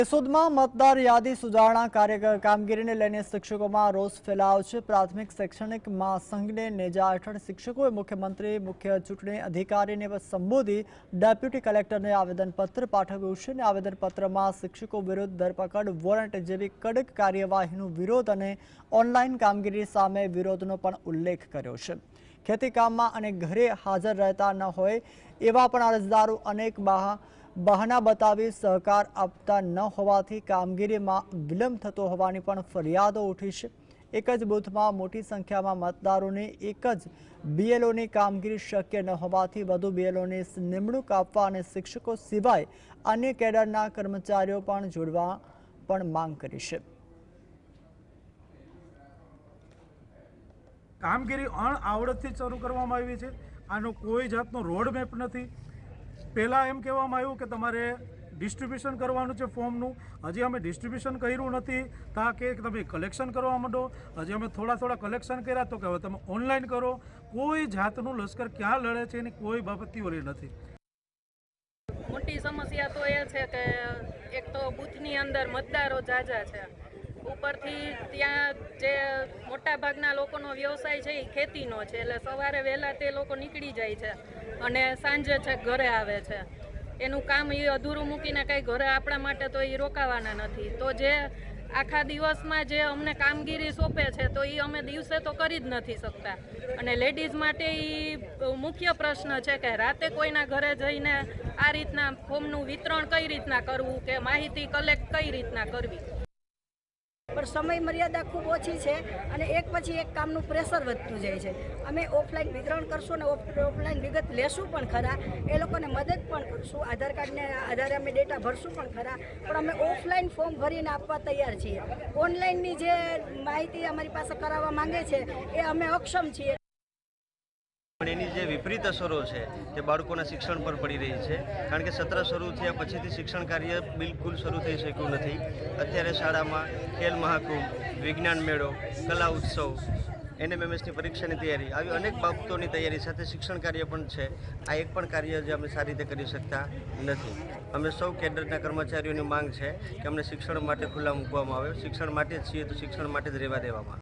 કેશોદમાં મતદાર યાદી સુધારણા કામગીરીને લઈને શિક્ષકોમાં રોષ ફેલાયો છે। પ્રાથમિક શૈક્ષણિક મહાસંઘને નેજા હેઠળ શિક્ષકોએ મુખ્યમંત્રી મુખ્ય ચૂંટણી અધિકારીને સંબોધી ડેપ્યુટી કલેક્ટરને આવેદનપત્ર પાઠવ્યું છે અને આવેદનપત્રમાં શિક્ષકો વિરુદ્ધ ધરપકડ વોરંટ જેવી કડક કાર્યવાહીનો વિરોધ અને ઓનલાઈન કામગીરી સામે વિરોધનો પણ ઉલ્લેખ કર્યો છે। ખેતીકામમાં અને ઘરે હાજર રહેતા ન હોય એવા પણ અરજદારો અનેક બહાના બતાવી સહકાર આપતા ન હોવાથી કામગીરીમાં વિલંબ થતો હોવાની પણ ફરિયાદો ઉઠી છે। એક જ બૂથમાં મોટી સંખ્યામાં મતદારોની એક જ બીએલઓની કામગીરી શક્ય ન હોવાથી વધુ બીએલઓની નિમણૂક આપવા અને શિક્ષકો સિવાય અન્ય કેડરના કર્મચારીઓ પણ જોડવા પણ માંગ કરી છે। કામગીરી અણઆવડતથી શરૂ કરવામાં આવી છે। આનો કોઈ જાતનો રોડ મેપ નથી। પહેલાં એમ કહેવામાં આવ્યું કે તમારે ડિસ્ટ્રીબ્યુશન કરવાનું છે ફોર્મનું। હજી અમે ડિસ્ટ્રીબ્યુશન કર્યું નથી તા કે તમે કલેક્શન કરવા માંડો। હજી અમે થોડા કલેક્શન કર્યા તો કે હવે તમે ઓનલાઈન કરો। કોઈ જાતનું લશ્કર ક્યાં લડે છે એની કોઈ બાબતની ઓલી નથી। મોટી સમસ્યા તો એ છે કે એક તો બૂથની અંદર મતદારો ઝાઝા છે, ઉપરથી ત્યાં જે મોટા ભાગના લોકોનો વ્યવસાય છે એ ખેતીનો છે, એટલે સવારે વહેલા તે લોકો નીકળી જાય છે અને સાંજે છે ઘરે આવે છે। એનું કામ એ અધૂરું મૂકીને કંઈ ઘરે આપણા માટે તો એ રોકાવાના નથી। તો જે આખા દિવસમાં જે અમને કામગીરી સોંપે છે તો એ અમે દિવસે તો કરી જ નથી શકતા। અને લેડીઝ માટે એ મુખ્ય પ્રશ્ન છે કે રાતે કોઈના ઘરે જઈને આ રીતના ફોર્મનું વિતરણ કઈ રીતના કરવું કે માહિતી કલેક્ટ કઈ રીતના કરવી। પણ સમય મર્યાદા ખૂબ ઓછી છે અને એક પછી એક કામનું પ્રેશર વધતું જાય છે। અમે ઓફલાઈન વિતરણ કરશું ને ઓફલાઈન વિગત લેશું પણ ખરા, એ લોકોને મદદ પણ કરશું, આધાર કાર્ડને આધારે અમે ડેટા ભરશું પણ ખરા, પણ અમે ઓફલાઈન ફોર્મ ભરીને આપવા તૈયાર છીએ। ઓનલાઈનની જે માહિતી અમારી પાસે કરાવવા માંગે છે એ અમે અક્ષમ છીએ। પણ એની જે વિપરીત અસરો છે તે બાળકોના શિક્ષણ પર પડી રહી છે, કારણ કે સત્ર શરૂ થયા પછીથી શિક્ષણ કાર્ય બિલકુલ શરૂ થઈ શક્યું નથી। અત્યારે શાળામાં ખેલ મહાકુંભ, વિજ્ઞાન મેળો, કલા ઉત્સવ, NMMSની પરીક્ષાની તૈયારી, આવી અનેક બાબતોની તૈયારી સાથે શિક્ષણ કાર્ય પણ છે। આ એક પણ કાર્ય જે અમે સારી રીતે કરી શકતા નથી। અમે સૌ કેડરના કર્મચારીઓની માંગ છે કે અમને શિક્ષણ માટે ખુલ્લા મૂકવામાં આવે। શિક્ષણ માટે જ છીએ તો શિક્ષણ માટે જ રહેવા દેવામાં આવે।